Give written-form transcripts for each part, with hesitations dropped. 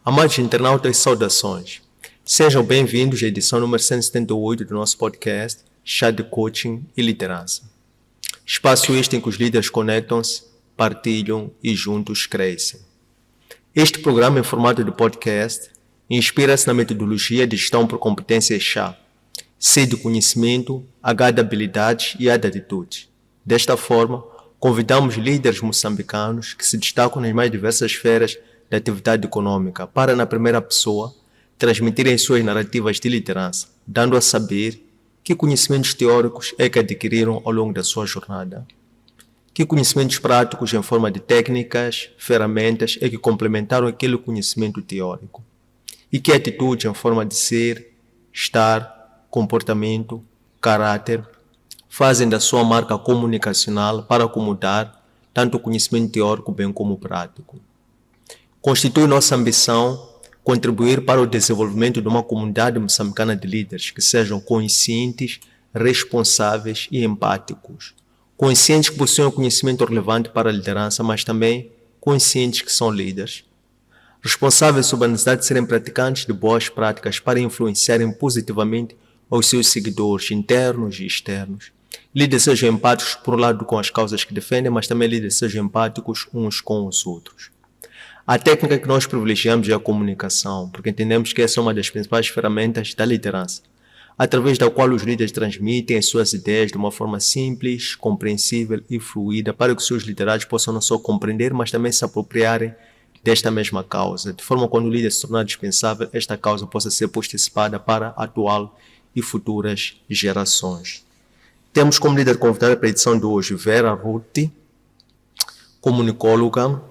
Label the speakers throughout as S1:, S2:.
S1: Amados internautas, saudações. Sejam bem-vindos à edição número 178 do nosso podcast Chá de Coaching e Liderança. Espaço este em que os líderes conectam-se, partilham e juntos crescem. Este programa em formato de podcast inspira-se na metodologia de gestão por competências chá, C de conhecimento, H de habilidades e A de atitudes. Desta forma, convidamos líderes moçambicanos que se destacam nas mais diversas esferas da atividade econômica para, na primeira pessoa, transmitirem suas narrativas de liderança, dando a saber que conhecimentos teóricos é que adquiriram ao longo da sua jornada, que conhecimentos práticos em forma de técnicas, ferramentas é que complementaram aquele conhecimento teórico, e que atitudes em forma de ser, estar, comportamento, caráter fazem da sua marca comunicacional para acomodar tanto o conhecimento teórico bem como o prático. Constitui nossa ambição contribuir para o desenvolvimento de uma comunidade moçambicana de líderes que sejam conscientes, responsáveis e empáticos. Conscientes que possuem conhecimento relevante para a liderança, mas também conscientes que são líderes. Responsáveis sobre a necessidade de serem praticantes de boas práticas para influenciarem positivamente aos seus seguidores internos e externos. Líderes sejam empáticos, por um lado, com as causas que defendem, mas também líderes sejam empáticos uns com os outros. A técnica que nós privilegiamos é a comunicação, porque entendemos que essa é uma das principais ferramentas da liderança, através da qual os líderes transmitem as suas ideias de uma forma simples, compreensível e fluida, para que os seus liderados possam não só compreender, mas também se apropriarem desta mesma causa, de forma que quando o líder se tornar dispensável, esta causa possa ser postecipada para a atual e futuras gerações. Temos como líder convidada para a edição de hoje Vera Ruti, comunicóloga,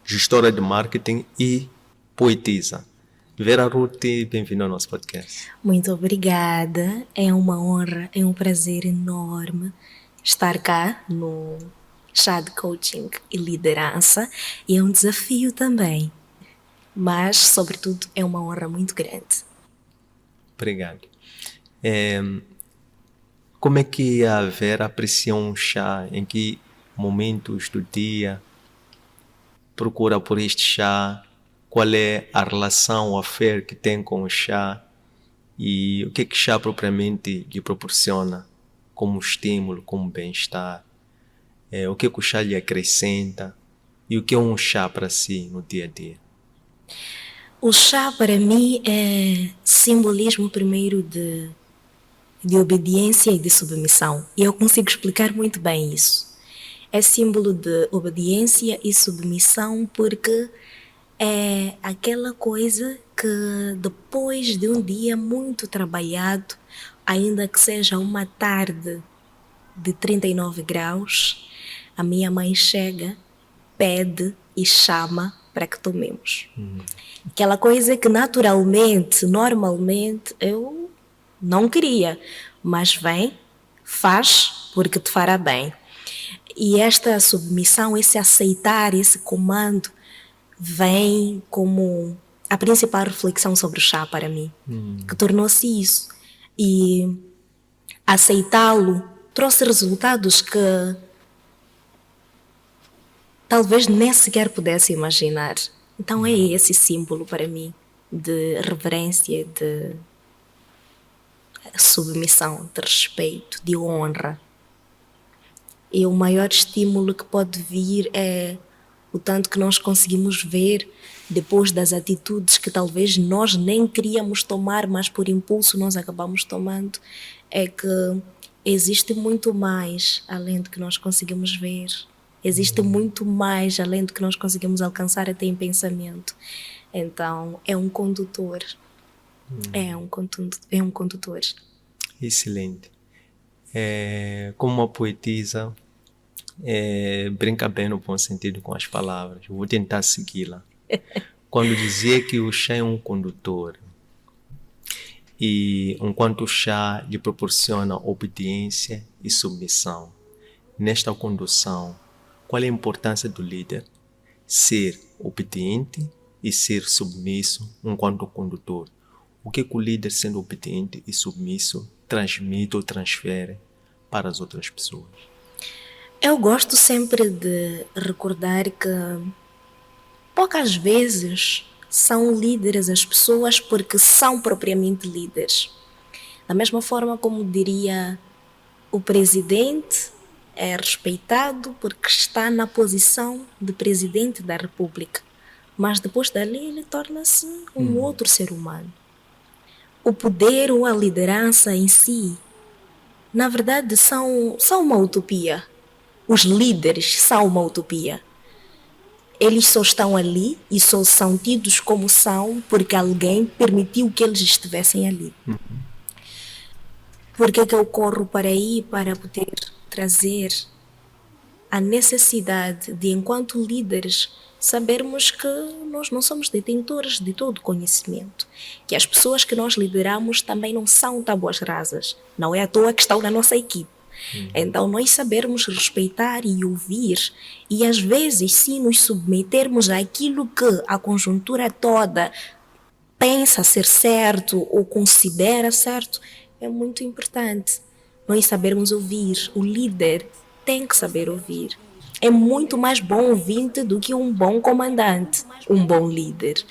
S1: gestora de marketing e poetisa. Vera Ruti, bem-vinda ao nosso podcast.
S2: Muito obrigada, é uma honra, é um prazer enorme estar cá no Chá de Coaching e Liderança e é um desafio também, mas sobretudo é uma honra muito grande.
S1: Obrigado. Como é que a Vera aprecia um chá? Em que momentos do dia procura por este chá? Qual é a relação, o affair que tem com o chá? E o que o chá propriamente lhe proporciona como estímulo, como bem-estar? O que o chá lhe acrescenta? E o que é um chá para si no dia a dia?
S2: O chá para mim é simbolismo primeiro de obediência e de submissão. E eu consigo explicar muito bem isso. É símbolo de obediência e submissão porque é aquela coisa que depois de um dia muito trabalhado, ainda que seja uma tarde de 39 graus, a minha mãe chega, pede e chama para que tomemos. Aquela coisa que naturalmente, normalmente, eu não queria, mas vem, faz porque te fará bem. E esta submissão, esse aceitar, esse comando, vem como a principal reflexão sobre o chá para mim, que tornou-se isso. E aceitá-lo trouxe resultados que talvez nem sequer pudesse imaginar. Então é esse símbolo para mim de reverência, de submissão, de respeito, de honra. E o maior estímulo que pode vir é o tanto que nós conseguimos ver depois das atitudes que talvez nós nem queríamos tomar, mas por impulso nós acabamos tomando, é que existe muito mais além do que nós conseguimos ver. Existe muito mais além do que nós conseguimos alcançar até em pensamento. Então, é um condutor. É um condutor.
S1: Excelente. Como uma poetisa, brinca bem no bom sentido com as palavras. Vou tentar segui-la. Quando dizia que o chá é um condutor, e enquanto o chá lhe proporciona obediência e submissão, nesta condução, qual é a importância do líder? Ser obediente e ser submisso enquanto condutor. O que o líder, sendo obediente e submisso, transmite ou transfere para as outras pessoas?
S2: Eu gosto sempre de recordar que poucas vezes São líderes as pessoas porque são propriamente líderes. Da mesma forma como diria o presidente é respeitado porque está na posição de presidente da República, mas depois dali ele torna-se um outro ser humano. O poder ou a liderança em si, na verdade, são uma utopia. Os líderes são uma utopia. Eles só estão ali e só são tidos como são porque alguém permitiu que eles estivessem ali. Por que eu corro para aí? Para poder trazer a necessidade de, enquanto líderes, sabermos que nós não somos detentores de todo o conhecimento, que as pessoas que nós lideramos também não são tábuas rasas, não é à toa que estão na nossa equipe. Então nós sabermos respeitar e ouvir e às vezes sim nos submetermos àquilo que a conjuntura toda pensa ser certo ou considera certo é muito importante. Nós sabermos ouvir, o líder tem que saber ouvir. É muito mais bom ouvinte do que um bom comandante, um bom líder.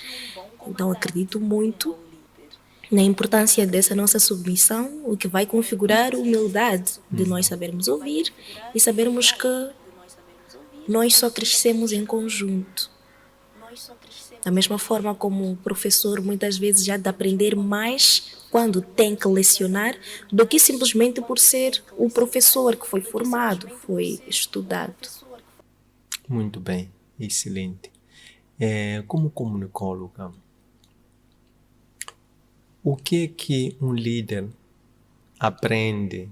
S2: Então acredito muito na importância dessa nossa submissão, o que vai configurar a humildade de nós sabermos ouvir e sabermos que nós só crescemos em conjunto. Da mesma forma como o professor muitas vezes já de aprender mais quando tem que lecionar do que simplesmente por ser o professor que foi formado, foi estudado.
S1: Muito bem, excelente. Como comunicóloga, o que um líder aprende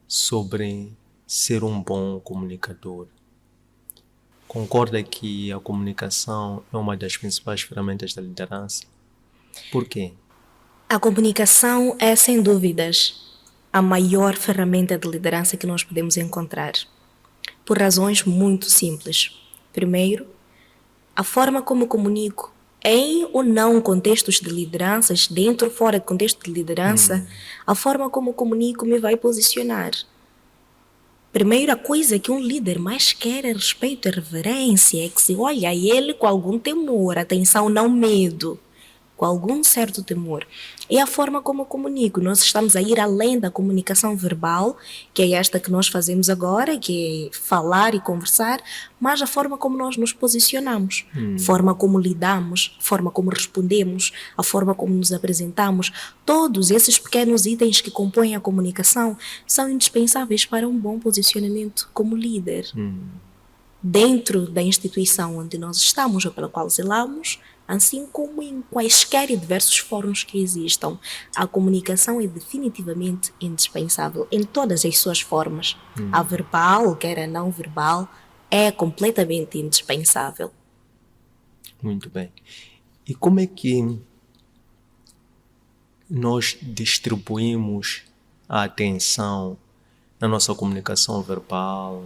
S1: sobre ser um bom comunicador? Concorda que a comunicação é uma das principais ferramentas da liderança? Por quê?
S2: A comunicação é, sem dúvidas, a maior ferramenta de liderança que nós podemos encontrar, por razões muito simples. Primeiro, a forma como comunico em ou não contextos de lideranças, dentro ou fora de contexto de liderança, a forma como comunico me vai posicionar. Primeira coisa que um líder mais quer é respeito e reverência, é que se olha a ele com algum temor, atenção, não medo, com algum certo temor. É a forma como eu comunico. Nós estamos a ir além da comunicação verbal, que é esta que nós fazemos agora, que é falar e conversar, mas a forma como nós nos posicionamos, a forma como lidamos, a forma como respondemos, a forma como nos apresentamos. Todos esses pequenos itens que compõem a comunicação são indispensáveis para um bom posicionamento como líder. Dentro da instituição onde nós estamos ou pela qual zelamos, assim como em quaisquer e diversos fóruns que existam, a comunicação é definitivamente indispensável em todas as suas formas. A verbal, quer a não verbal, é completamente indispensável.
S1: Muito bem. E como é que nós distribuímos a atenção na nossa comunicação verbal,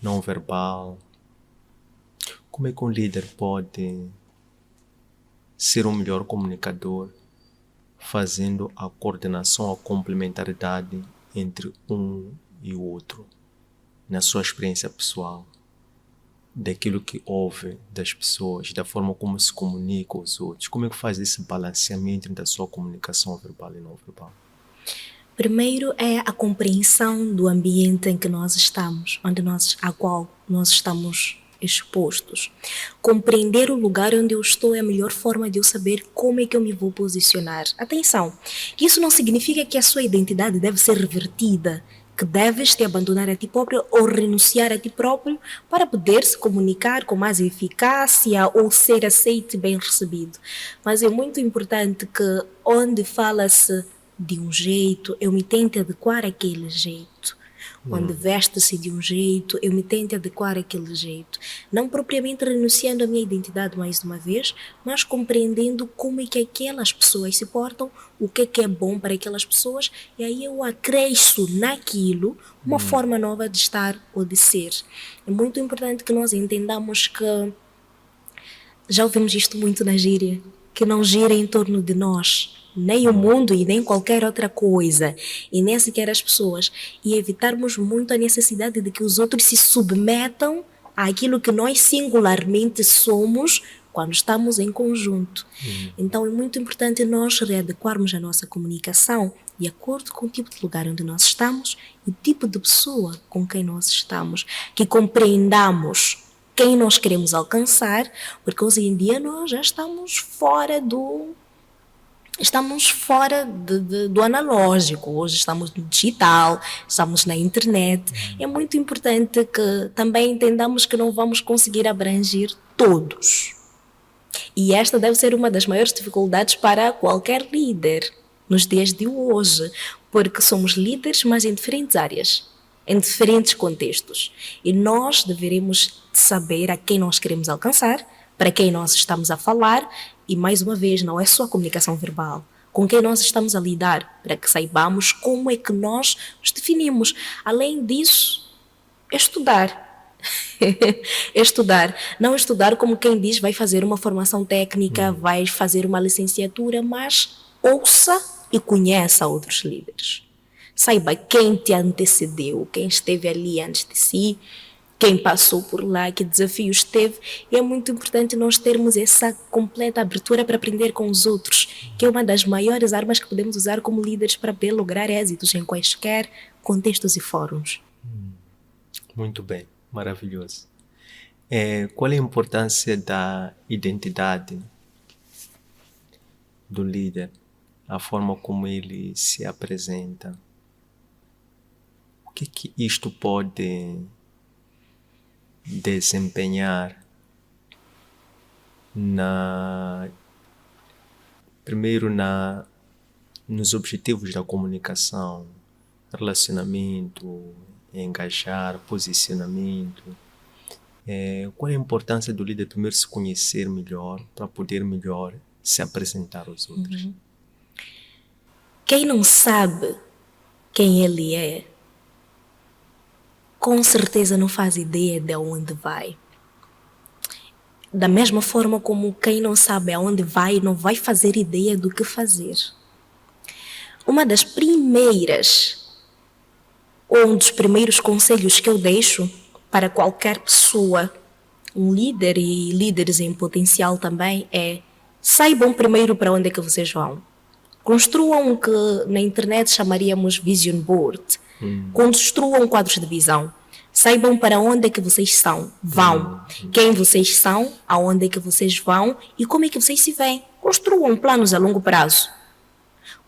S1: não verbal? Como é que um líder pode ser um melhor comunicador fazendo a coordenação, a complementaridade entre um e o outro, na sua experiência pessoal, daquilo que ouve das pessoas, da forma como se comunica aos outros? Como é que faz esse balanceamento entre a sua comunicação verbal e não verbal?
S2: Primeiro é a compreensão do ambiente em que nós estamos, a qual nós estamos expostos. Compreender o lugar onde eu estou é a melhor forma de eu saber como é que eu me vou posicionar. Atenção, isso não significa que a sua identidade deve ser revertida, que deves te abandonar a ti próprio ou renunciar a ti próprio para poder se comunicar com mais eficácia ou ser aceito e bem recebido. Mas é muito importante que onde fala-se de um jeito, eu me tente adequar àquele jeito. Onde veste-se de um jeito, eu me tente adequar àquele jeito. Não propriamente renunciando à minha identidade mais uma vez, mas compreendendo como é que aquelas pessoas se portam, o que é bom para aquelas pessoas, e aí eu acresço naquilo uma forma nova de estar ou de ser. É muito importante que nós entendamos que, já ouvimos isto muito na gíria, que não gira em torno de nós, nem o mundo e nem qualquer outra coisa, e nem sequer as pessoas, e evitarmos muito a necessidade de que os outros se submetam àquilo que nós singularmente somos quando estamos em conjunto. Então é muito importante nós readequarmos a nossa comunicação de acordo com o tipo de lugar onde nós estamos e o tipo de pessoa com quem nós estamos, que compreendamos quem nós queremos alcançar, porque hoje em dia nós já estamos fora do analógico, hoje estamos no digital, estamos na internet. É muito importante que também entendamos que não vamos conseguir abranger todos. E esta deve ser uma das maiores dificuldades para qualquer líder nos dias de hoje, porque somos líderes, mas em diferentes áreas, em diferentes contextos. E nós deveremos saber a quem nós queremos alcançar, para quem nós estamos a falar, e mais uma vez, não é só a comunicação verbal, com quem nós estamos a lidar, para que saibamos como é que nós nos definimos. Além disso, estudar. Estudar. Não estudar como quem diz vai fazer uma formação técnica, vai fazer uma licenciatura, mas ouça e conheça outros líderes. Saiba quem te antecedeu, quem esteve ali antes de si, quem passou por lá, que desafios teve. E é muito importante nós termos essa completa abertura para aprender com os outros, que é uma das maiores armas que podemos usar como líderes para poder lograr êxitos em quaisquer contextos e fóruns.
S1: Muito bem, maravilhoso. Qual é a importância da identidade do líder, a forma como ele se apresenta? O que isto pode desempenhar primeiro nos objetivos da comunicação, relacionamento, engajar, posicionamento? Qual é a importância do líder primeiro se conhecer melhor para poder melhor se apresentar aos outros?
S2: Quem não sabe quem ele é, com certeza não faz ideia de onde vai. Da mesma forma como quem não sabe aonde vai, não vai fazer ideia do que fazer. Uma das primeiras, ou um dos primeiros conselhos que eu deixo para qualquer pessoa, um líder e líderes em potencial também, é: saibam primeiro para onde é que vocês vão. Construam o que na internet chamaríamos vision board. Construam quadros de visão. Saibam para onde é que vocês vão, quem vocês são, aonde é que vocês vão e como é que vocês se veem. Construam planos a longo prazo.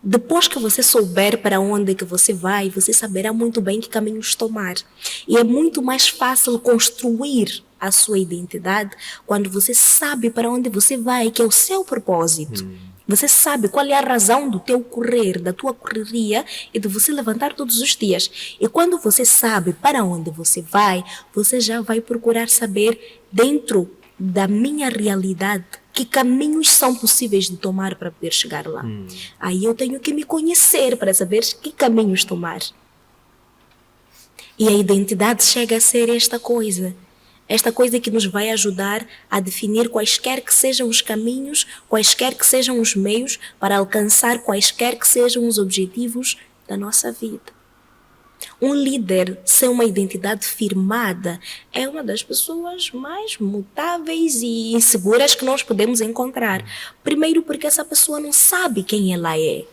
S2: Depois que você souber para onde é que você vai, você saberá muito bem que caminhos tomar. E é muito mais fácil construir a sua identidade quando você sabe para onde você vai, que é o seu propósito. Você sabe qual é a razão do teu correr, da tua correria e de você levantar todos os dias. E quando você sabe para onde você vai, você já vai procurar saber, dentro da minha realidade, que caminhos são possíveis de tomar para poder chegar lá. Aí eu tenho que me conhecer para saber que caminhos tomar. E a identidade chega a ser esta coisa que nos vai ajudar a definir quaisquer que sejam os caminhos, quaisquer que sejam os meios para alcançar quaisquer que sejam os objetivos da nossa vida. Um líder sem uma identidade firmada é uma das pessoas mais mutáveis e inseguras que nós podemos encontrar. Primeiro porque essa pessoa não sabe quem ela é.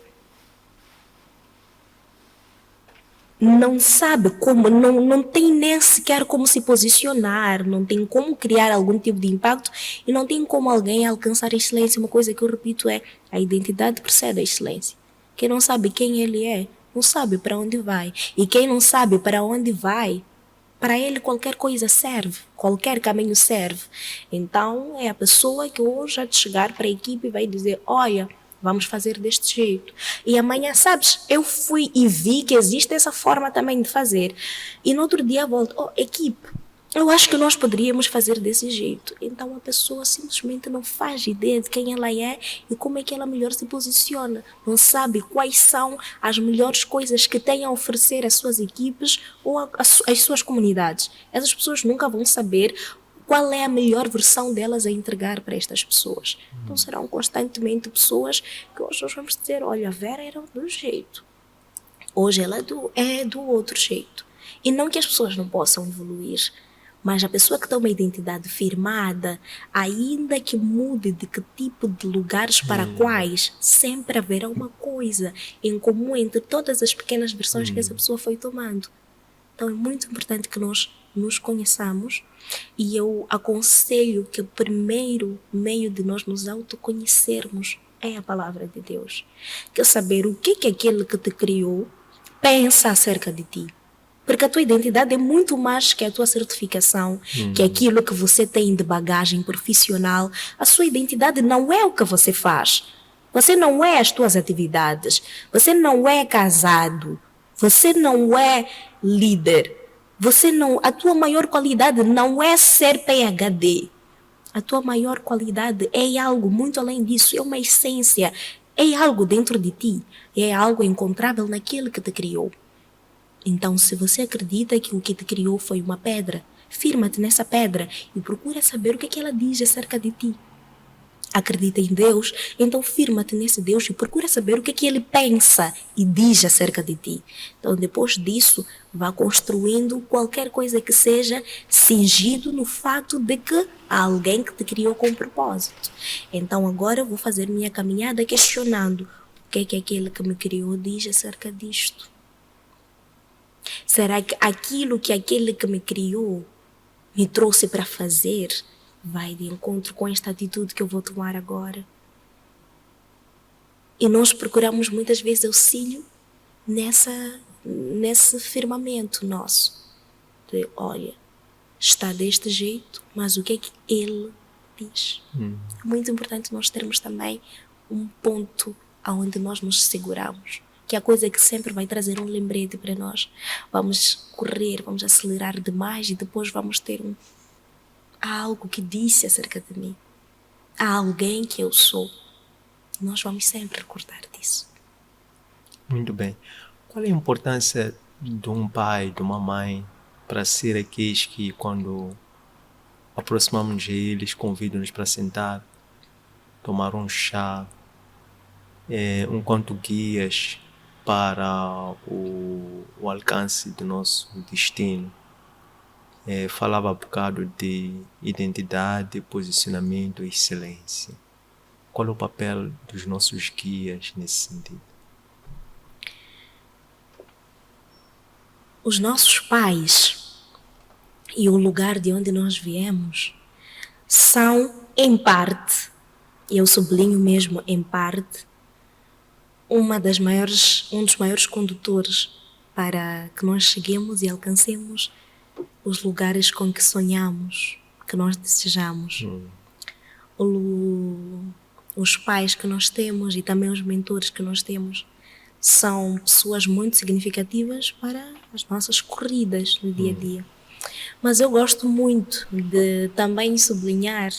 S2: Não sabe como, não tem nem sequer como se posicionar, não tem como criar algum tipo de impacto e não tem como alguém alcançar a excelência. Uma coisa que eu repito é: a identidade precede a excelência. Quem não sabe quem ele é, não sabe para onde vai. E quem não sabe para onde vai, para ele qualquer coisa serve, qualquer caminho serve. Então é a pessoa que hoje há de chegar para a equipe e vai dizer: olha, vamos fazer deste jeito. E amanhã, sabes, eu fui e vi que existe essa forma também de fazer. E no outro dia volto: oh, equipe, eu acho que nós poderíamos fazer desse jeito. Então a pessoa simplesmente não faz ideia de quem ela é e como é que ela melhor se posiciona. Não sabe quais são as melhores coisas que tem a oferecer às suas equipes ou às suas comunidades. Essas pessoas nunca vão saber qual é a melhor versão delas a entregar para estas pessoas. Então serão constantemente pessoas que hoje nós vamos dizer: olha, a Vera era do jeito, hoje ela é do outro jeito. E não que as pessoas não possam evoluir, Mas a pessoa que tem uma identidade firmada, ainda que mude de que tipo de lugares para quais, sempre haverá uma coisa em comum entre todas as pequenas versões que essa pessoa foi tomando. Então é muito importante que nós nos conheçamos, e eu aconselho que o primeiro meio de nós nos autoconhecermos é a palavra de Deus. Que é saber o que aquele que te criou pensa acerca de ti. Porque a tua identidade é muito mais que a tua certificação, que aquilo que você tem de bagagem profissional. A sua identidade não é o que você faz. Você não é as tuas atividades. Você não é casado. Você não é líder. A tua maior qualidade não é ser PhD. A tua maior qualidade é algo muito além disso, é uma essência, é algo dentro de ti, é algo encontrável naquele que te criou. Então, se você acredita que o que te criou foi uma pedra, firma-te nessa pedra e procura saber o que ela diz acerca de ti. Acredita em Deus, então firma-te nesse Deus e procura saber o que Ele pensa e diz acerca de ti. Então, depois disso, vá construindo qualquer coisa que seja cingido no fato de que há alguém que te criou com propósito. Então, agora eu vou fazer minha caminhada questionando o que aquele que me criou diz acerca disto. Será que aquilo que aquele que me criou me trouxe para fazer vai de encontro com esta atitude que eu vou tomar agora? E nós procuramos muitas vezes auxílio nesse firmamento nosso. De, olha, está deste jeito, mas o que é que ele diz? É muito importante nós termos também um ponto onde nós nos seguramos, que é a coisa que sempre vai trazer um lembrete para nós. Vamos correr, vamos acelerar demais e depois vamos ter há algo que disse acerca de mim. Há alguém que eu sou. Nós vamos sempre recordar disso.
S1: Muito bem. Qual é a importância de um pai, de uma mãe, para ser aqueles que, quando aproximamos deles, convidam-nos para sentar, tomar um chá, enquanto guias para o alcance do nosso destino? Falava há bocado de identidade, posicionamento e excelência. Qual é o papel dos nossos guias nesse sentido?
S2: Os nossos pais e o lugar de onde nós viemos são, em parte, e eu sublinho mesmo em parte, um dos maiores condutores para que nós cheguemos e alcancemos os lugares com que sonhamos, que nós desejamos. Os pais que nós temos e também os mentores que nós temos são pessoas muito significativas para as nossas corridas no dia a dia. Mas eu gosto muito de também sublinhar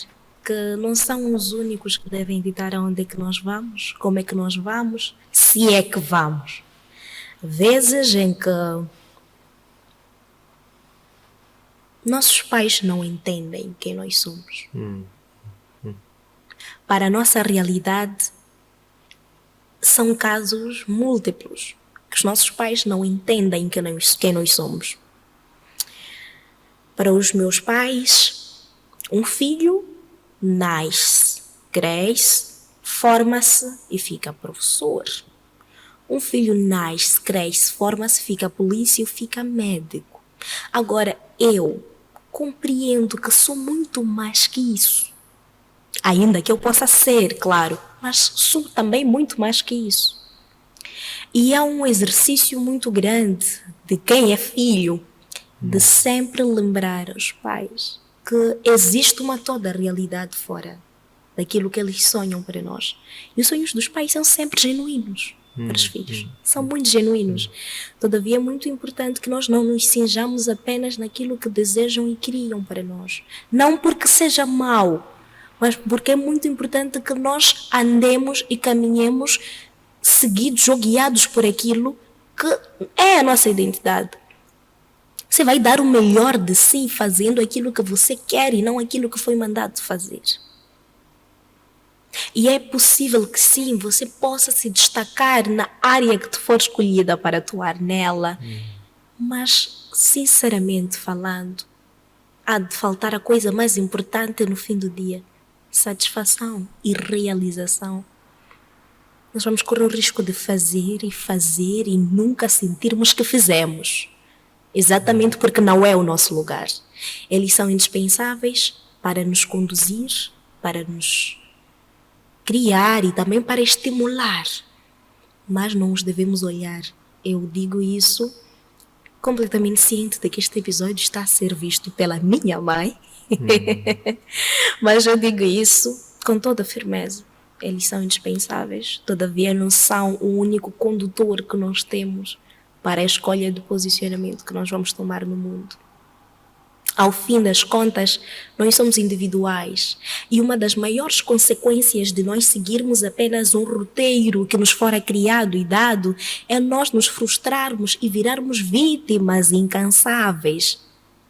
S2: que não são os únicos que devem ditar aonde é que nós vamos, como é que nós vamos, se é que vamos. Vezes em que nossos pais não entendem quem nós somos. Para a nossa realidade, são casos múltiplos, que os nossos pais não entendem quem nós somos. Para os meus pais, um filho nasce, cresce, forma-se e fica professor. Um filho nasce, cresce, forma-se, fica polícia, fica médico. Agora, eu compreendo que sou muito mais que isso. Ainda que eu possa ser, claro, mas sou também muito mais que isso. E há um exercício muito grande de quem é filho, de sempre lembrar aos pais que existe uma toda realidade fora daquilo que eles sonham para nós. E os sonhos dos pais são sempre genuínos para os filhos. São muito genuínos. Todavia é muito importante que nós não nos cinjamos apenas naquilo que desejam e criam para nós. Não porque seja mau, mas porque é muito importante que nós andemos e caminhemos seguidos ou guiados por aquilo que é a nossa identidade. Você vai dar o melhor de si fazendo aquilo que você quer e não aquilo que foi mandado fazer. E é possível que sim, você possa se destacar na área que te for escolhida para atuar nela. Mas, sinceramente falando, há de faltar a coisa mais importante no fim do dia: satisfação e realização. Nós vamos correr o risco de fazer e nunca sentirmos que fizemos. Exatamente porque não é o nosso lugar. Eles são indispensáveis para nos conduzir, para nos criar e também para estimular. Mas não os devemos olhar. Eu digo isso completamente ciente de que este episódio está a ser visto pela minha mãe. Mas eu digo isso com toda firmeza. Eles são indispensáveis, todavia não são o único condutor que nós temos para a escolha do posicionamento que nós vamos tomar no mundo. Ao fim das contas, nós somos individuais e uma das maiores consequências de nós seguirmos apenas um roteiro que nos fora criado e dado é nós nos frustrarmos e virarmos vítimas incansáveis,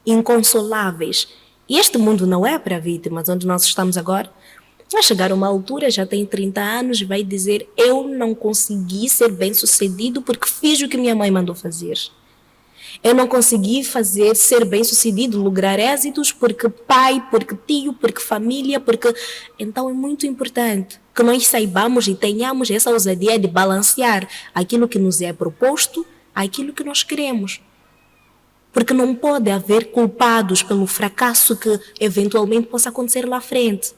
S2: inconsoláveis. E este mundo não é para vítimas, onde nós estamos agora. Vai chegar uma altura, já tem 30 anos, e vai dizer: eu não consegui ser bem-sucedido porque fiz o que minha mãe mandou fazer. Eu não consegui ser bem-sucedido, lograr êxitos porque pai, porque tio, porque família, porque... Então é muito importante que nós saibamos e tenhamos essa ousadia de balancear aquilo que nos é proposto, aquilo que nós queremos. Porque não pode haver culpados pelo fracasso que eventualmente possa acontecer lá à frente.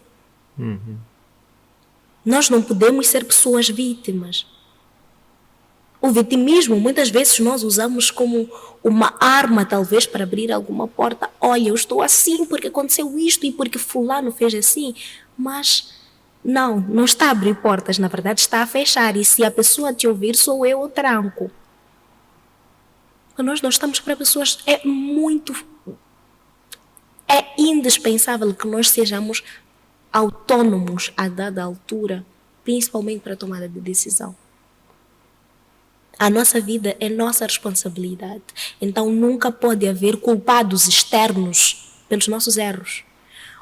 S2: Nós não podemos ser pessoas vítimas. O vitimismo, muitas vezes nós usamos como uma arma, talvez, para abrir alguma porta. Olha, eu estou assim porque aconteceu isto e porque fulano fez assim. Mas não está a abrir portas, na verdade está a fechar. E se a pessoa te ouvir, sou eu o tranco. Nós não estamos para pessoas... É indispensável que nós sejamos autônomos a dada altura, principalmente para a tomada de decisão. A nossa vida é nossa responsabilidade. Então nunca pode haver culpados externos pelos nossos erros.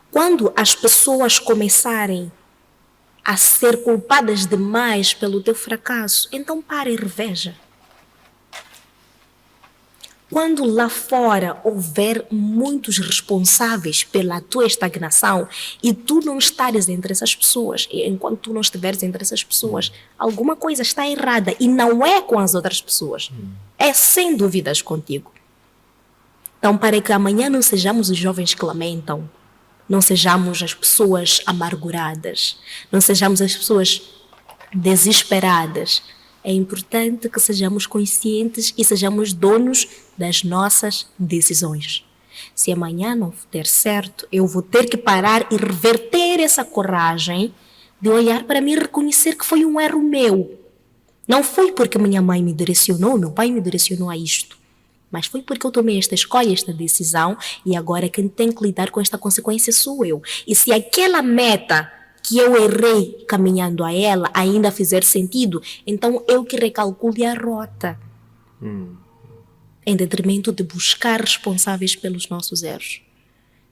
S2: Quando as pessoas começarem a ser culpadas demais pelo teu fracasso, então para e reveja. Quando lá fora houver muitos responsáveis pela tua estagnação e tu não estares entre essas pessoas, e enquanto tu não estiveres entre essas pessoas, alguma coisa está errada e não é com as outras pessoas. É sem dúvidas contigo. Então, para que amanhã não sejamos os jovens que lamentam, não sejamos as pessoas amarguradas, não sejamos as pessoas desesperadas, é importante que sejamos conscientes e sejamos donos das nossas decisões. Se amanhã não der certo, eu vou ter que parar e reverter essa coragem de olhar para mim e reconhecer que foi um erro meu. Não foi porque minha mãe me direcionou, meu pai me direcionou a isto, mas foi porque eu tomei esta escolha, esta decisão, e agora quem tem que lidar com esta consequência sou eu. E se aquela meta que eu errei caminhando a ela ainda fizer sentido, então eu que recalcule a rota. Em detrimento de buscar responsáveis pelos nossos erros.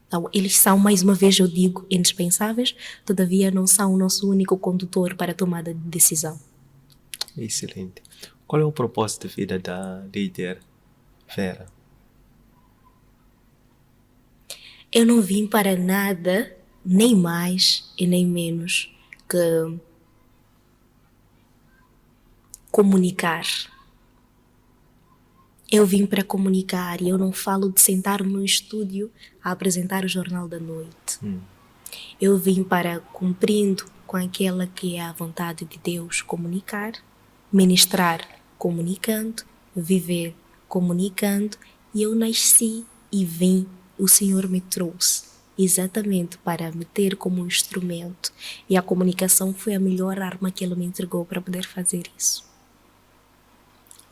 S2: Então, eles são, mais uma vez eu digo, indispensáveis, todavia não são o nosso único condutor para a tomada de decisão.
S1: Excelente. Qual é o propósito de vida da líder Vera?
S2: Eu não vim para nada, nem mais e nem menos que comunicar. Eu vim para comunicar e eu não falo de sentar no estúdio a apresentar o Jornal da Noite. Eu vim para, cumprindo com aquela que é a vontade de Deus, comunicar, ministrar comunicando, viver comunicando, e eu nasci e vim, o Senhor me trouxe exatamente para me ter como instrumento, e a comunicação foi a melhor arma que Ele me entregou para poder fazer isso.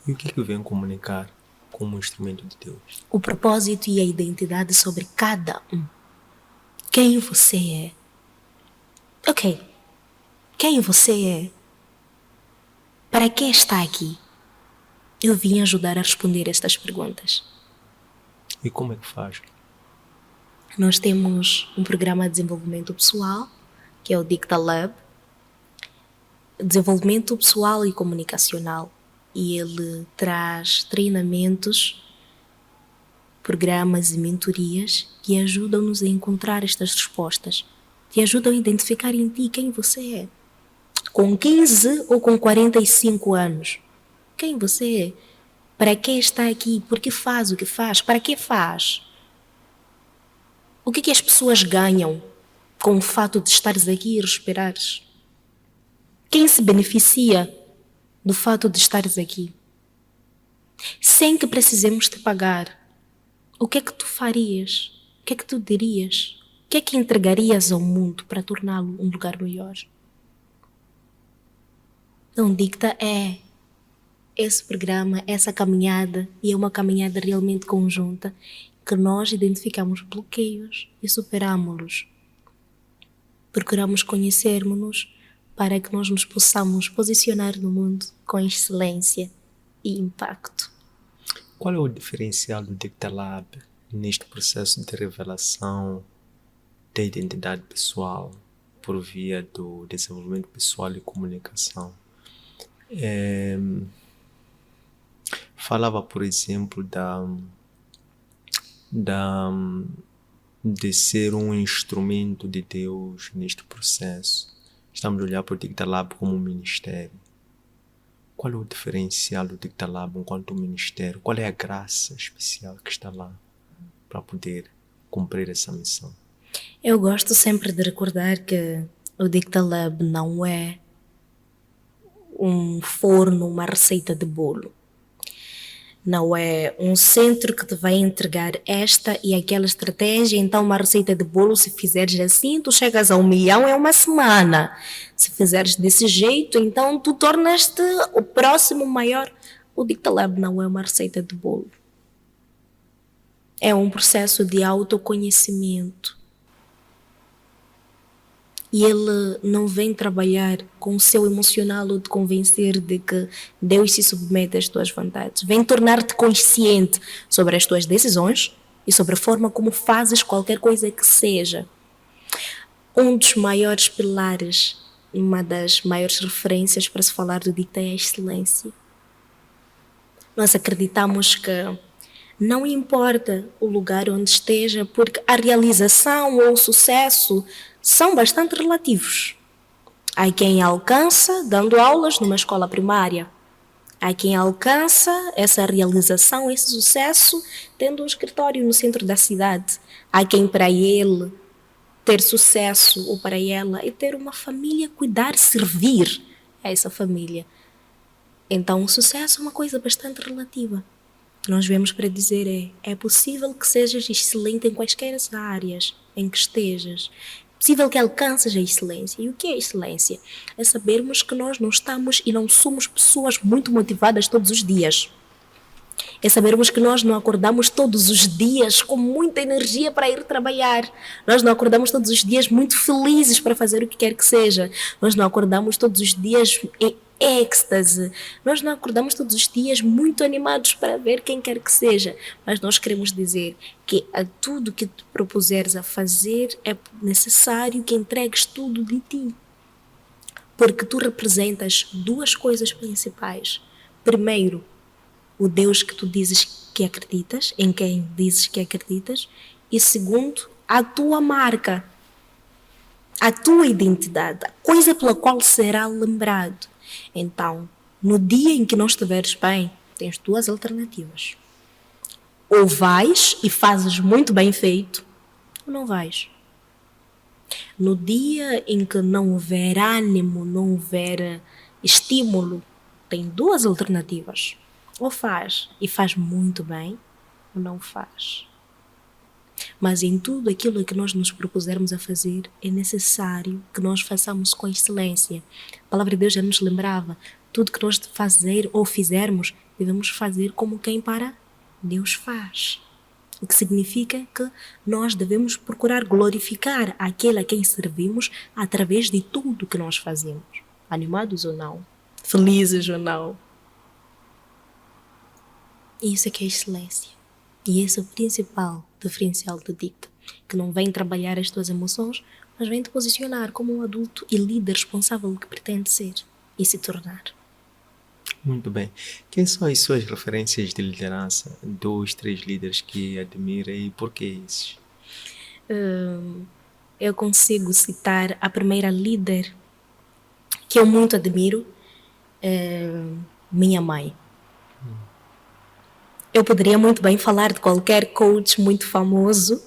S1: E o que vem comunicar como instrumento de Deus?
S2: O propósito e a identidade sobre cada um. Quem você é? Ok. Quem você é? Para que está aqui? Eu vim ajudar a responder estas perguntas.
S1: E como é que faz?
S2: Nós temos um programa de desenvolvimento pessoal, que é o Dicta Lab. Desenvolvimento pessoal e comunicacional. E ele traz treinamentos programas e mentorias que ajudam-nos a encontrar estas respostas, te ajudam a identificar em ti quem você é. Com 15 ou com 45 anos, quem você é? Para que está aqui? Por que faz o que faz? Para que faz? O que as pessoas ganham com o fato de estares aqui e respirares? Quem se beneficia do fato de estares aqui? Sem que precisemos te pagar, o que é que tu farias? O que é que tu dirias? O que é que entregarias ao mundo para torná-lo um lugar melhor? Então, Dicta é esse programa, essa caminhada, e é uma caminhada realmente conjunta, que nós identificamos bloqueios e superamos-los. Procuramos conhecermos-nos para que nós nos possamos posicionar no mundo com excelência e impacto.
S1: Qual é o diferencial do Dicta Lab neste processo de revelação da identidade pessoal por via do desenvolvimento pessoal e comunicação? Falava, por exemplo, de ser um instrumento de Deus neste processo. Estamos a olhar para o Dicta Lab como um ministério. Qual é o diferencial do Dicta Lab enquanto ministério? Qual é a graça especial que está lá para poder cumprir essa missão?
S2: Eu gosto sempre de recordar que o Dicta Lab não é um forno, uma receita de bolo. Não é um centro que te vai entregar esta e aquela estratégia, então uma receita de bolo, se fizeres assim, tu chegas a 1 milhão em uma semana. Se fizeres desse jeito, então tu tornas-te o próximo maior. O Dicta Lab não é uma receita de bolo. É um processo de autoconhecimento. E ele não vem trabalhar com o seu emocional ou te convencer de que Deus se submete às tuas vontades. Vem tornar-te consciente sobre as tuas decisões e sobre a forma como fazes qualquer coisa que seja. Um dos maiores pilares, uma das maiores referências para se falar do Dicta é a excelência. Nós acreditamos que não importa o lugar onde esteja, porque a realização ou o sucesso são bastante relativos. Há quem alcança dando aulas numa escola primária. Há quem alcança essa realização, esse sucesso, tendo um escritório no centro da cidade. Há quem, para ele ter sucesso, ou para ela, é ter uma família, cuidar, servir a essa família. Então, o sucesso é uma coisa bastante relativa. Nós vemos para dizer é possível que sejas excelente em quaisquer áreas em que estejas. É possível que alcances a excelência. E o que é excelência? É sabermos que nós não estamos e não somos pessoas muito motivadas todos os dias. É sabermos que nós não acordamos todos os dias com muita energia para ir trabalhar. Nós não acordamos todos os dias muito felizes para fazer o que quer que seja. Nós não acordamos todos os dias em êxtase. Nós não acordamos todos os dias muito animados para ver quem quer que seja. Mas nós queremos dizer que a tudo que te propuseres a fazer é necessário que entregues tudo de ti. Porque tu representas duas coisas principais. Primeiro, o Deus que tu dizes que acreditas, em quem dizes que acreditas, e segundo, a tua marca, a tua identidade, a coisa pela qual será lembrado. Então, no dia em que não estiveres bem, tens duas alternativas. Ou vais e fazes muito bem feito, ou não vais. No dia em que não houver ânimo, não houver estímulo, tem duas alternativas. Ou faz e faz muito bem, ou não faz. Mas em tudo aquilo que nós nos propusermos a fazer, é necessário que nós façamos com excelência. A palavra de Deus já nos lembrava, tudo que nós fazer ou fizermos, devemos fazer como quem para Deus faz. O que significa que nós devemos procurar glorificar aquele a quem servimos através de tudo que nós fazemos. Animados ou não, felizes ou não. Isso é que é excelência. E esse é o principal diferencial do Dicta, que não vem trabalhar as tuas emoções, mas vem te posicionar como um adulto e líder responsável que pretende ser e se tornar.
S1: Muito bem. Quem são as suas referências de liderança? 2, 3 líderes que admira e por que esses?
S2: Eu consigo citar a primeira líder que eu muito admiro, minha mãe. Eu poderia muito bem falar de qualquer coach muito famoso,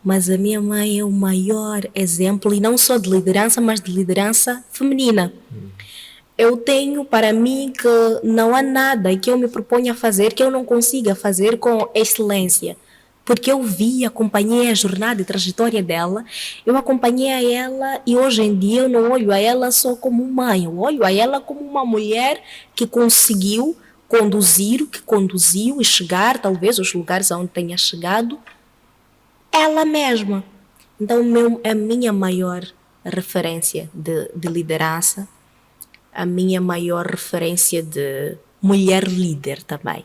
S2: mas a minha mãe é o maior exemplo, e não só de liderança, mas de liderança feminina. Eu tenho para mim que não há nada que eu me proponha a fazer que eu não consiga fazer com excelência. Porque eu vi, acompanhei a jornada e trajetória dela, eu acompanhei a ela e hoje em dia eu não olho a ela só como mãe, eu olho a ela como uma mulher que conseguiu conduzir, que conduziu e chegar talvez aos lugares aonde tenha chegado, ela mesma. Então a minha maior referência de liderança, a minha maior referência de mulher líder também.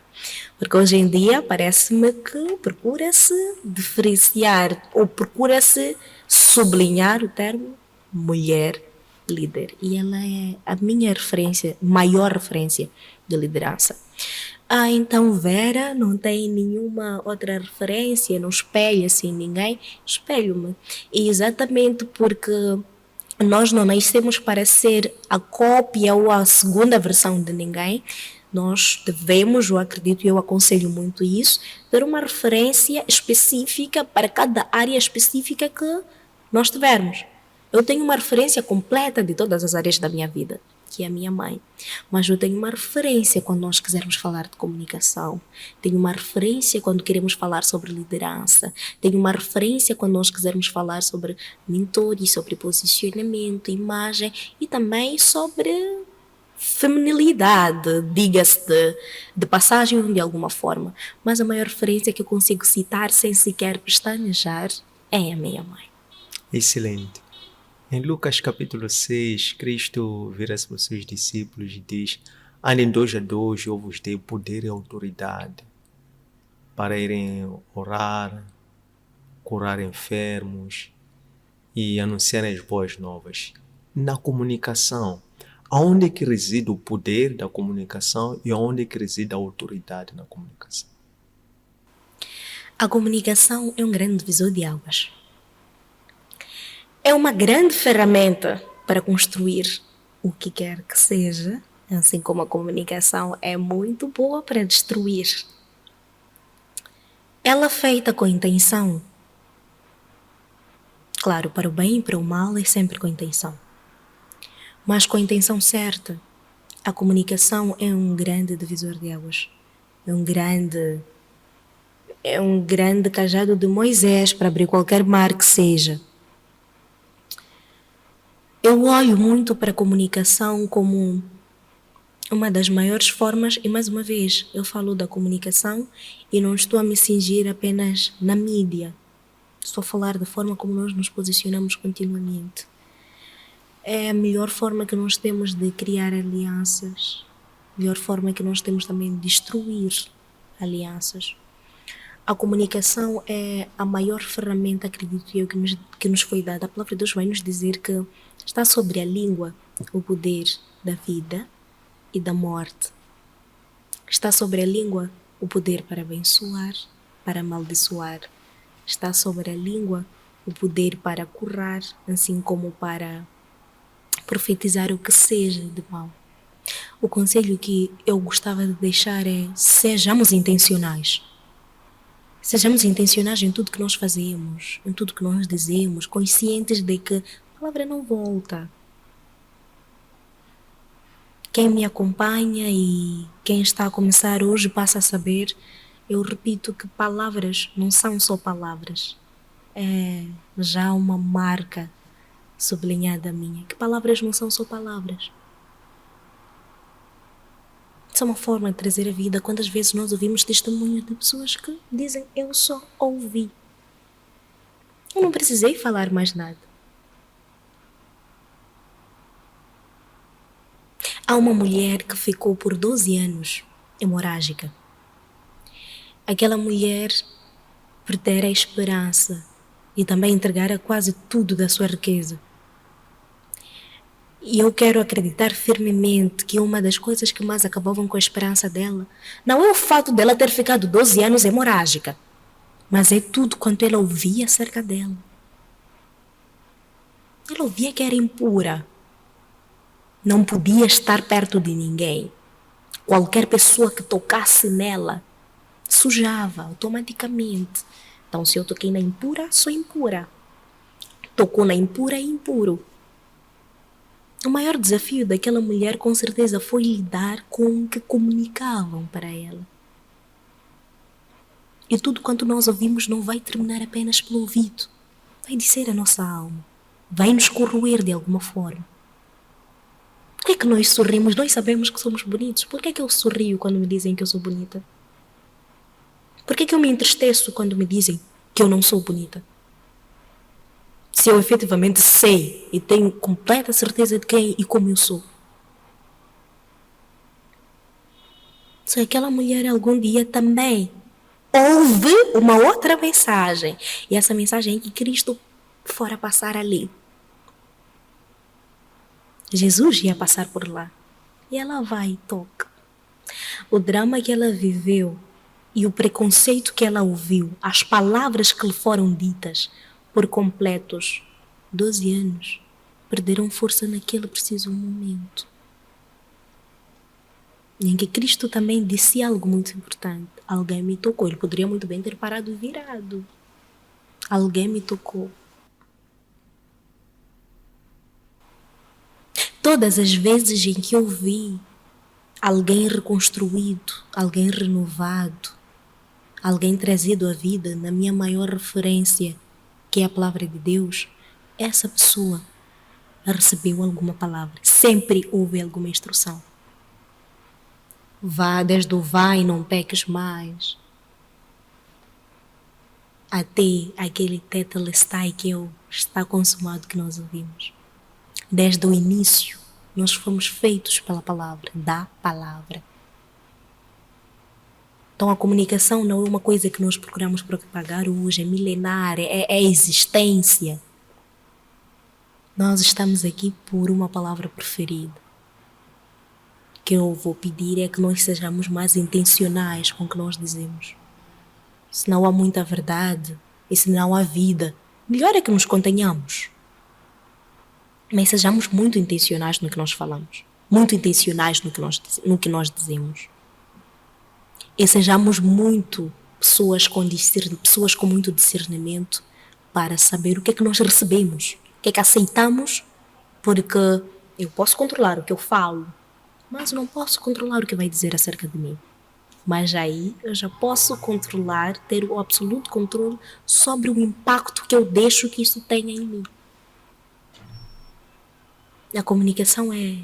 S2: Porque hoje em dia parece-me que procura-se diferenciar ou procura-se sublinhar o termo mulher líder. E ela é a minha referência, maior referência de liderança. Então Vera não tem nenhuma outra referência, não espelha-se em ninguém, espelho-me. E exatamente porque nós não nascemos para ser a cópia ou a segunda versão de ninguém. Nós devemos, eu acredito e eu aconselho muito isso, ter uma referência específica para cada área específica que nós tivermos. Eu tenho uma referência completa de todas as áreas da minha vida, que é a minha mãe. Mas eu tenho uma referência quando nós quisermos falar de comunicação. Tenho uma referência quando queremos falar sobre liderança. Tenho uma referência quando nós quisermos falar sobre mentores, sobre posicionamento, imagem e também sobre feminilidade, diga-se de passagem de alguma forma. Mas a maior referência que eu consigo citar sem sequer pestanejar é a minha mãe.
S1: Excelente. Em Lucas capítulo 6, Cristo vira-se para os seus discípulos e diz: andem 2 a 2, eu vos dei poder e autoridade para irem orar, curar enfermos e anunciar as boas novas. Na comunicação, aonde é que reside o poder da comunicação e aonde é que reside a autoridade na comunicação?
S2: A comunicação é um grande divisor de águas. É uma grande ferramenta para construir o que quer que seja, assim como a comunicação é muito boa para destruir. Ela feita com intenção, claro, para o bem e para o mal é sempre com intenção, mas com a intenção certa. A comunicação é um grande divisor de águas, é um grande cajado de Moisés para abrir qualquer mar que seja. Eu olho muito para a comunicação como uma das maiores formas, e mais uma vez, eu falo da comunicação e não estou a me cingir apenas na mídia. Estou a falar da forma como nós nos posicionamos continuamente. É a melhor forma que nós temos de criar alianças, a melhor forma que nós temos também de destruir alianças. A comunicação é a maior ferramenta, acredito eu, que nos foi dada. A palavra de Deus vai nos dizer que está sobre a língua o poder da vida e da morte. Está sobre a língua o poder para abençoar, para amaldiçoar. Está sobre a língua o poder para curar, assim como para profetizar o que seja de mal. O conselho que eu gostava de deixar é: sejamos intencionais. Sejamos intencionais em tudo que nós fazemos, em tudo que nós dizemos, conscientes de que a palavra não volta. Quem me acompanha e quem está a começar hoje passa a saber, eu repito que palavras não são só palavras. É já uma marca sublinhada minha, que palavras não são só palavras. Isso é uma forma de trazer a vida. Quantas vezes nós ouvimos testemunhos de pessoas que dizem: eu só ouvi. Eu não precisei falar mais nada. Há uma mulher que ficou por 12 anos hemorrágica. Aquela mulher perdera a esperança e também entregara quase tudo da sua riqueza. E eu quero acreditar firmemente que uma das coisas que mais acabavam com a esperança dela não é o fato dela ter ficado 12 anos hemorrágica, mas é tudo quanto ela ouvia acerca dela. Ela ouvia que era impura. Não podia estar perto de ninguém. Qualquer pessoa que tocasse nela sujava automaticamente. Então, se eu toquei na impura, sou impura. Tocou na impura, é impuro. O maior desafio daquela mulher, com certeza, foi lidar com o que comunicavam para ela. E tudo quanto nós ouvimos não vai terminar apenas pelo ouvido. Vai descer a nossa alma. Vai nos corroer de alguma forma. Por que é que nós sorrimos? Nós sabemos que somos bonitos. Por que é que eu sorrio quando me dizem que eu sou bonita? Por que é que eu me entristeço quando me dizem que eu não sou bonita? Se eu efetivamente sei e tenho completa certeza de quem e como eu sou. Se aquela mulher algum dia também ouve uma outra mensagem, e essa mensagem é que Cristo fora passar ali. Jesus ia passar por lá. E ela vai e toca. O drama que ela viveu e o preconceito que ela ouviu, as palavras que lhe foram ditas por completos, 12 anos, perderam força naquele preciso momento. Em que Cristo também disse algo muito importante. Alguém me tocou. Ele poderia muito bem ter parado e virado. Alguém me tocou. Todas as vezes em que eu vi alguém reconstruído, alguém renovado, alguém trazido à vida na minha maior referência, que é a palavra de Deus, essa pessoa recebeu alguma palavra. Sempre houve alguma instrução. Vá, desde o vai, não peques mais, até aquele tetelestai que é o está consumado que nós ouvimos. Desde o início, nós fomos feitos pela palavra, da palavra. Então a comunicação não é uma coisa que nós procuramos propagar hoje, é milenar, é existência. Nós estamos aqui por uma palavra preferida. O que eu vou pedir é que nós sejamos mais intencionais com o que nós dizemos. Se não há muita verdade e se não há vida, melhor é que nos contenhamos. Mas sejamos muito intencionais no que nós falamos. Muito intencionais no que nós dizemos. E sejamos muito pessoas com muito discernimento para saber o que é que nós recebemos. O que é que aceitamos, porque eu posso controlar o que eu falo, mas não posso controlar o que vai dizer acerca de mim. Mas aí eu já posso controlar, ter o absoluto controle sobre o impacto que eu deixo que isso tenha em mim. A comunicação é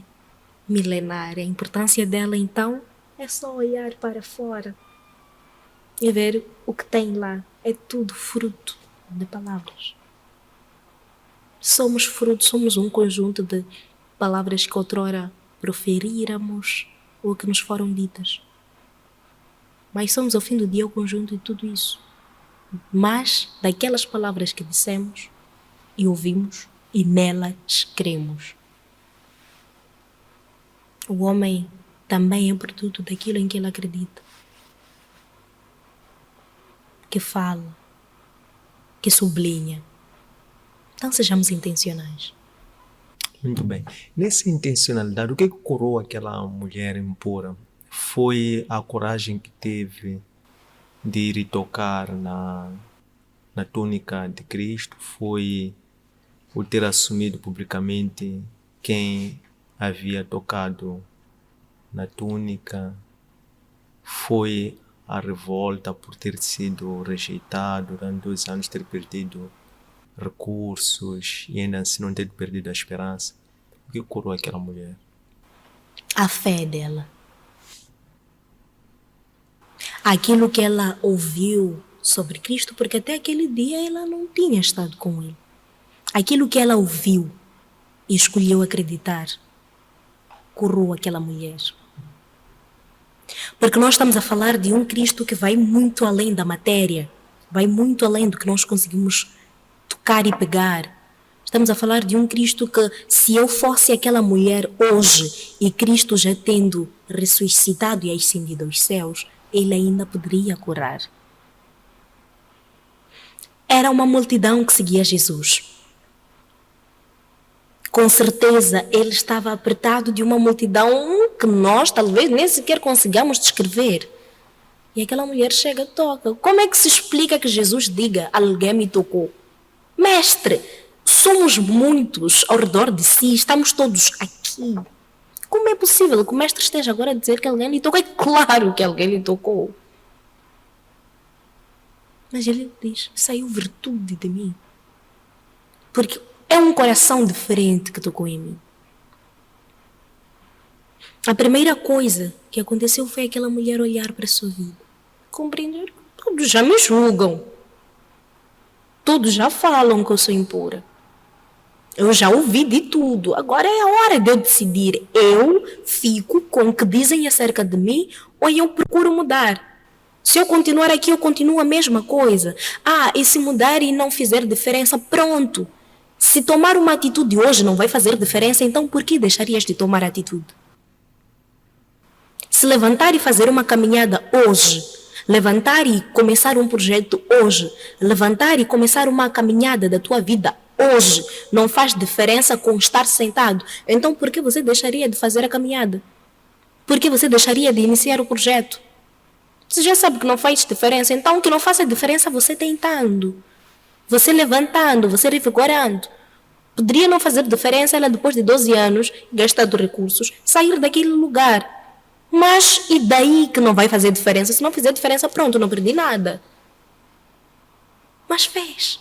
S2: milenar. A importância dela, então, é só olhar para fora e ver o que tem lá. É tudo fruto de palavras. Somos fruto, somos um conjunto de palavras que outrora proferíramos ou que nos foram ditas. Mas somos, ao fim do dia, o conjunto de tudo isso. Mas daquelas palavras que dissemos e ouvimos e nelas cremos. O homem também é produto daquilo em que ele acredita. Que fala, que sublinha. Então sejamos intencionais.
S1: Muito bem. Nessa intencionalidade, o que curou aquela mulher impura? Foi a coragem que teve de ir e tocar na túnica de Cristo? Foi o ter assumido publicamente quem havia tocado na túnica? Foi a revolta por ter sido rejeitado durante 2 anos, ter perdido recursos e ainda assim não ter perdido a esperança? O que curou aquela mulher?
S2: A fé dela. Aquilo que ela ouviu sobre Cristo, porque até aquele dia ela não tinha estado com ele. Aquilo que ela ouviu e escolheu acreditar, curou aquela mulher. Porque nós estamos a falar de um Cristo que vai muito além da matéria, vai muito além do que nós conseguimos tocar e pegar. Estamos a falar de um Cristo que, se eu fosse aquela mulher hoje e Cristo já tendo ressuscitado e ascendido aos céus, ele ainda poderia curar. Era uma multidão que seguia Jesus. Com certeza ele estava apertado de uma multidão que nós talvez nem sequer consigamos descrever. E aquela mulher chega e toca. Como é que se explica que Jesus diga, alguém me tocou? Mestre, somos muitos ao redor de si, estamos todos aqui. Como é possível que o mestre esteja agora a dizer que alguém lhe tocou? É claro que alguém lhe tocou. Mas ele diz, saiu virtude de mim. Porque é um coração diferente que tocou em mim. A primeira coisa que aconteceu foi aquela mulher olhar para a sua vida. Compreender que todos já me julgam. Todos já falam que eu sou impura. Eu já ouvi de tudo. Agora é a hora de eu decidir. Eu fico com o que dizem acerca de mim ou eu procuro mudar. Se eu continuar aqui, eu continuo a mesma coisa. E se mudar e não fizer diferença, pronto. Se tomar uma atitude hoje não vai fazer diferença, então por que deixarias de tomar atitude? Se levantar e fazer uma caminhada hoje, levantar e começar um projeto hoje, levantar e começar uma caminhada da tua vida hoje, não faz diferença com estar sentado, então por que você deixaria de fazer a caminhada? Por que você deixaria de iniciar o projeto? Você já sabe que não faz diferença, então que não faça diferença você tentando. Você levantando, você revigorando. Poderia não fazer diferença ela depois de 12 anos, gastando recursos, sair daquele lugar. Mas e daí que não vai fazer diferença? Se não fizer diferença, pronto, não perdi nada. Mas fez.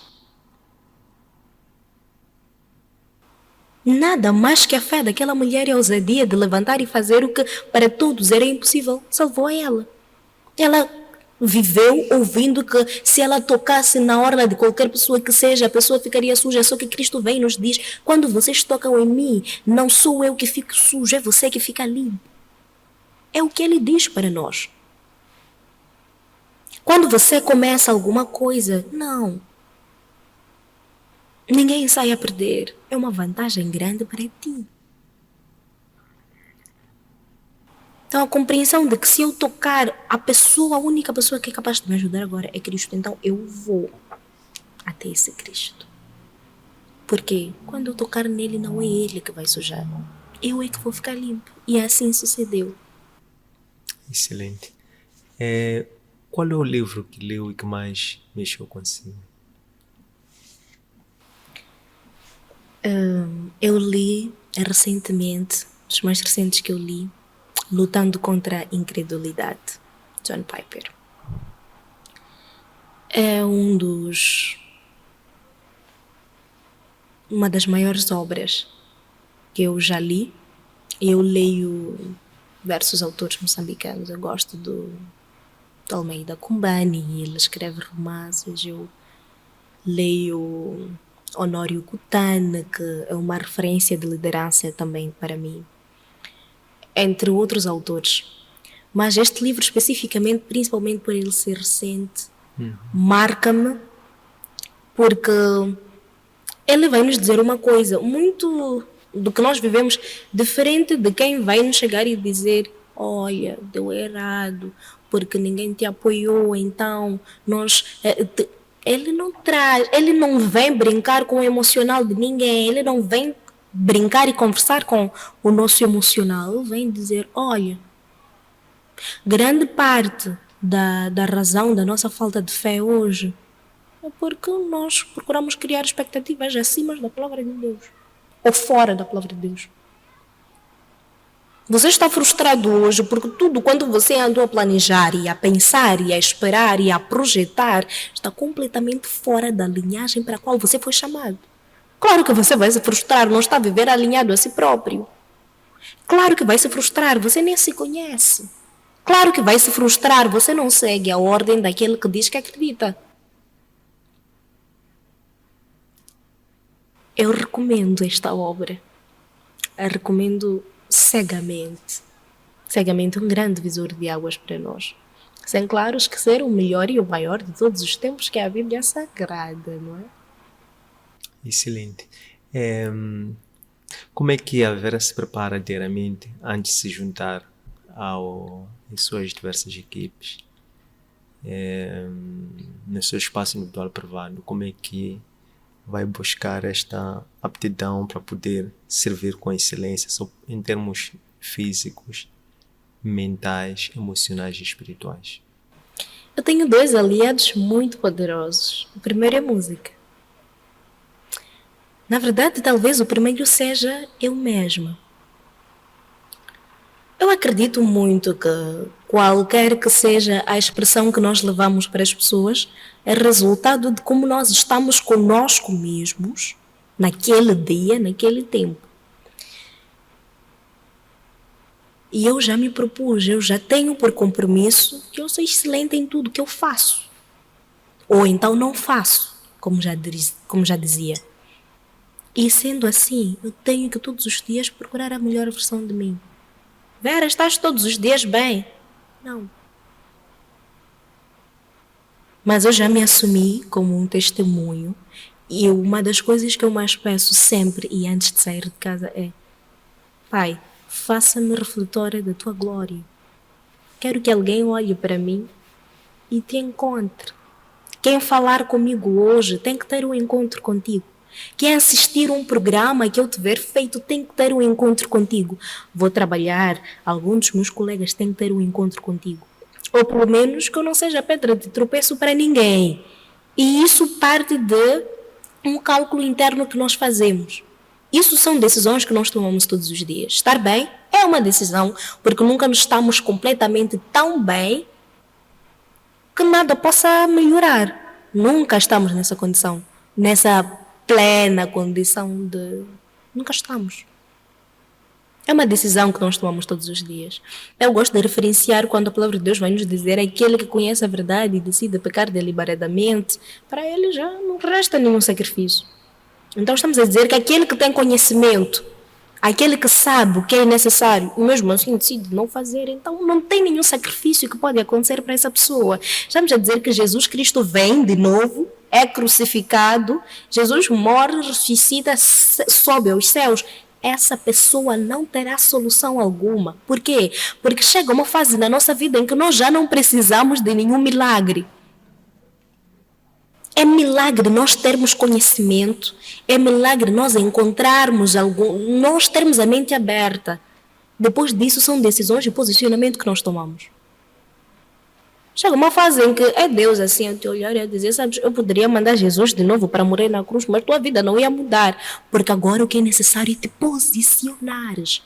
S2: Nada mais que a fé daquela mulher e a ousadia de levantar e fazer o que para todos era impossível, salvou a ela. Ela viveu ouvindo que se ela tocasse na orla de qualquer pessoa que seja, a pessoa ficaria suja. Só que Cristo vem e nos diz, quando vocês tocam em mim, não sou eu que fico sujo, é você que fica limpo. É o que ele diz para nós. Quando você começa alguma coisa, não. Ninguém sai a perder. É uma vantagem grande para ti. Então a compreensão de que se eu tocar a única pessoa que é capaz de me ajudar agora é Cristo, então eu vou até esse Cristo. Porque quando eu tocar nele não é ele que vai sujar. Eu é que vou ficar limpo. E assim sucedeu.
S1: Excelente. Qual é o livro que leu e que mais mexeu consigo?
S2: Eu li recentemente, os mais recentes que eu li, Lutando contra a Incredulidade, John Piper. É uma das maiores obras que eu já li. Eu leio diversos autores moçambicanos. Eu gosto do Almeida Kumbani, ele escreve romances. Eu leio Honório Kutana, que é uma referência de liderança também para mim, entre outros autores. Mas este livro especificamente, principalmente por ele ser recente, marca-me, porque ele vai nos dizer uma coisa muito do que nós vivemos, diferente de quem vai nos chegar e dizer, olha, deu errado, porque ninguém te apoiou, então ele não vem brincar com o emocional de ninguém, ele não vem brincar e conversar com o nosso emocional. Ele vem dizer, olha, grande parte da razão da nossa falta de fé hoje é porque nós procuramos criar expectativas acima da palavra de Deus ou fora da palavra de Deus. Você está frustrado hoje porque tudo quando você andou a planejar e a pensar e a esperar e a projetar está completamente fora da linhagem para a qual você foi chamado. Claro que você vai se frustrar, não está a viver alinhado a si próprio. Claro que vai se frustrar, você nem se conhece. Claro que vai se frustrar, você não segue a ordem daquele que diz que acredita. Eu recomendo esta obra. A recomendo cegamente. Cegamente um grande visor de águas para nós. Sem, claro, esquecer o melhor e o maior de todos os tempos, que é a Bíblia Sagrada, não é?
S1: Excelente. Como é que a Vera se prepara diariamente antes de se juntar às suas diversas equipes? No seu espaço individual privado, como é que vai buscar esta aptidão para poder servir com excelência em termos físicos, mentais, emocionais e espirituais?
S2: Eu tenho dois aliados muito poderosos. O primeiro é a música. Na verdade, talvez o primeiro seja eu mesma. Eu acredito muito que qualquer que seja a expressão que nós levamos para as pessoas é resultado de como nós estamos conosco mesmos naquele dia, naquele tempo. E eu já me propus, eu já tenho por compromisso que eu sou excelente em tudo que eu faço. Ou então não faço, como já dizia. E sendo assim, eu tenho que todos os dias procurar a melhor versão de mim. Vera, estás todos os dias bem? Não. Mas eu já me assumi como um testemunho. E uma das coisas que eu mais peço sempre e antes de sair de casa é: Pai, faça-me refletora da tua glória. Quero que alguém olhe para mim e te encontre. Quem falar comigo hoje tem que ter um encontro contigo. Quem assistir um programa que eu tiver feito tem que ter um encontro contigo. Vou trabalhar, alguns dos meus colegas têm que ter um encontro contigo. Ou pelo menos que eu não seja pedra de tropeço para ninguém. E isso parte de um cálculo interno que nós fazemos. Isso são decisões que nós tomamos todos os dias. Estar bem é uma decisão, porque nunca nos estamos completamente tão bem que nada possa melhorar. Nunca estamos nessa condição, nessa plena condição de... Nunca estamos. É uma decisão que nós tomamos todos os dias. Eu gosto de referenciar quando a palavra de Deus vai nos dizer aquele que conhece a verdade e decide pecar deliberadamente, para ele já não resta nenhum sacrifício. Então estamos a dizer que aquele que tem conhecimento, aquele que sabe o que é necessário e mesmo assim decide não fazer, então não tem nenhum sacrifício que pode acontecer para essa pessoa. Estamos a dizer que Jesus Cristo vem de novo, é crucificado, Jesus morre, ressuscita, sobe aos céus. Essa pessoa não terá solução alguma. Por quê? Porque chega uma fase na nossa vida em que nós já não precisamos de nenhum milagre. É milagre nós termos conhecimento, é milagre nós encontrarmos algum, nós termos a mente aberta. Depois disso são decisões e posicionamento que nós tomamos. Chega uma fase em que é Deus assim a te olhar e a dizer, sabes, eu poderia mandar Jesus de novo para morrer na cruz, mas tua vida não ia mudar, porque agora o que é necessário é te posicionares.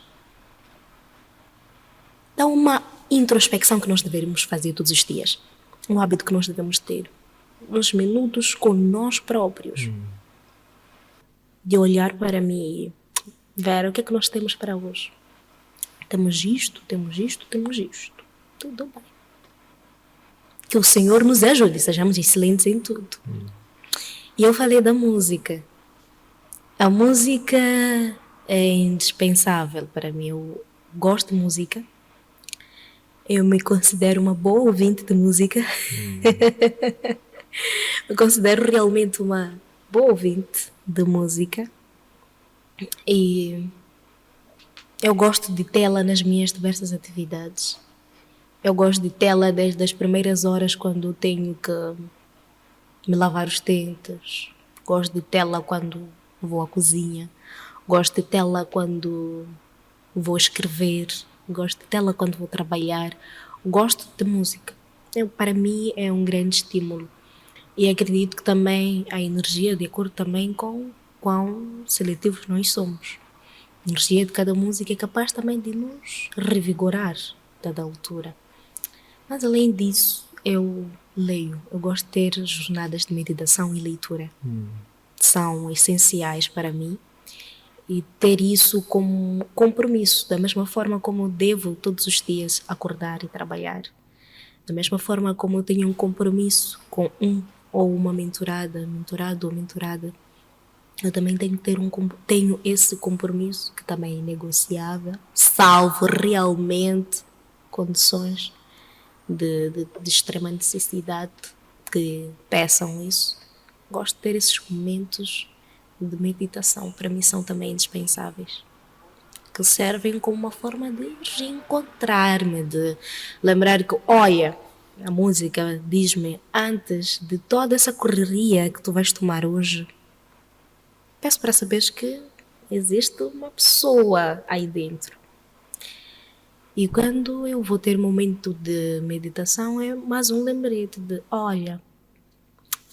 S2: Então uma introspecção que nós devemos fazer todos os dias, um hábito que nós devemos ter. Uns minutos com nós próprios. De olhar para mim e ver o que é que nós temos para hoje. Temos isto, temos isto, temos isto. Tudo bem. Que o Senhor nos ajude, sejamos excelentes em tudo. E eu falei da música. A música é indispensável para mim. Eu gosto de música. Eu me considero uma boa ouvinte de música. Me considero realmente uma boa ouvinte de música e eu gosto de tê-la nas minhas diversas atividades. Eu gosto de tê-la desde as primeiras horas quando tenho que me lavar os dentes. Gosto de tê-la quando vou à cozinha. Gosto de tê-la quando vou escrever. Gosto de tê-la quando vou trabalhar. Gosto de música. Para mim é um grande estímulo. E acredito que também a energia, de acordo também com quão seletivos nós somos. A energia de cada música é capaz também de nos revigorar dada altura. Mas além disso, eu leio. Eu gosto de ter jornadas de meditação e leitura. São essenciais para mim. E ter isso como compromisso, da mesma forma como eu devo todos os dias acordar e trabalhar. Da mesma forma como eu tenho um compromisso com ou uma mentorado ou mentorada, eu também tenho que ter tenho esse compromisso que também é negociável, salvo realmente condições de extrema necessidade que peçam isso. Gosto de ter esses momentos de meditação, para mim são também indispensáveis. Que servem como uma forma de reencontrar-me, de lembrar que, olha, a música diz-me, antes de toda essa correria que tu vais tomar hoje, peço para saberes que existe uma pessoa aí dentro. E quando eu vou ter momento de meditação, é mais um lembrete de, olha,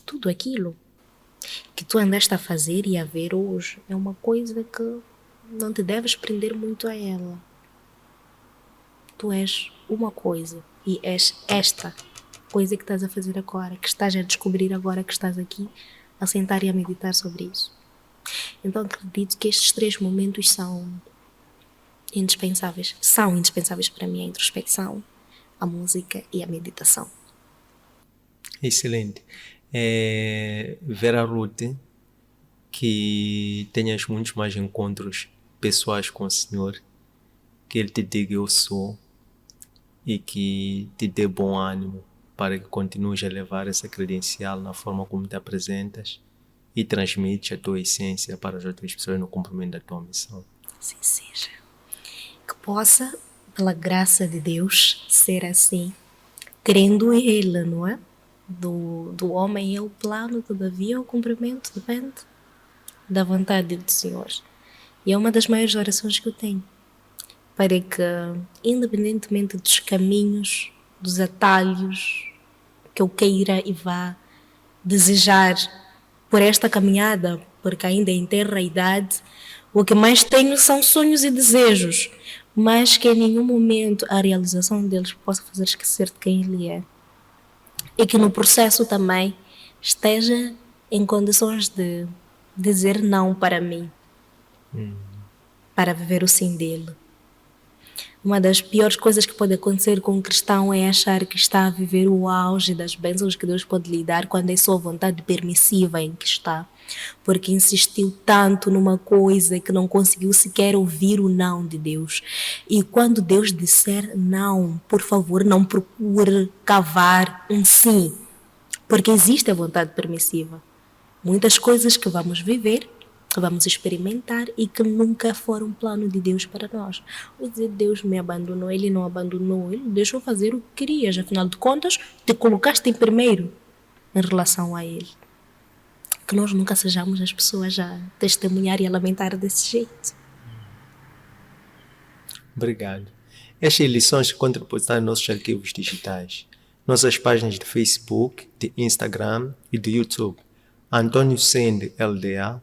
S2: tudo aquilo que tu andaste a fazer e a ver hoje é uma coisa que não te deves prender muito a ela. Tu és uma coisa e és esta coisa que estás a fazer agora, que estás a descobrir agora que estás aqui a sentar e a meditar sobre isso. Então acredito que estes 3 momentos são indispensáveis para mim: a introspecção, a música e a meditação.
S1: Excelente. Vera Ruth, que tenhas muitos mais encontros pessoais com o Senhor, que Ele te diga eu sou e que te dê bom ânimo para que continues a levar essa credencial na forma como te apresentas e transmites a tua essência para as outras pessoas no cumprimento da tua missão.
S2: Assim seja. Que possa, pela graça de Deus, ser assim, querendo Ele, não é? Do homem é o plano, todavia o cumprimento depende da vontade do Senhor. E é uma das maiores orações que eu tenho, para que, independentemente dos caminhos, dos atalhos que eu queira e vá desejar por esta caminhada, porque ainda em terra e idade, o que mais tenho são sonhos e desejos, mas que em nenhum momento a realização deles possa fazer esquecer de quem Ele é. E que no processo também esteja em condições de dizer não para mim, para viver o sim dele. Uma das piores coisas que pode acontecer com um cristão é achar que está a viver o auge das bênçãos que Deus pode lhe dar quando é só a vontade permissiva em que está, porque insistiu tanto numa coisa que não conseguiu sequer ouvir o não de Deus. E quando Deus disser não, por favor, não procure cavar um sim, porque existe a vontade permissiva. Muitas coisas que vamos viver, que vamos experimentar e que nunca foram plano de Deus para nós. Vou dizer, Deus me abandonou, Ele não abandonou, Ele deixou fazer o que querias, afinal de contas, te colocaste em primeiro em relação a Ele. Que nós nunca sejamos as pessoas a testemunhar e a lamentar desse jeito.
S1: Obrigado. Estas lições encontram em nossos arquivos digitais, nossas páginas de Facebook, de Instagram e de YouTube. Antônio Sende LDA,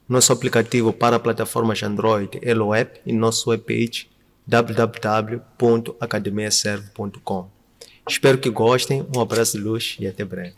S1: nosso aplicativo para plataformas Android Eloapp e nosso webpage www.academiaserve.com. Espero que gostem, um abraço de luz e até breve.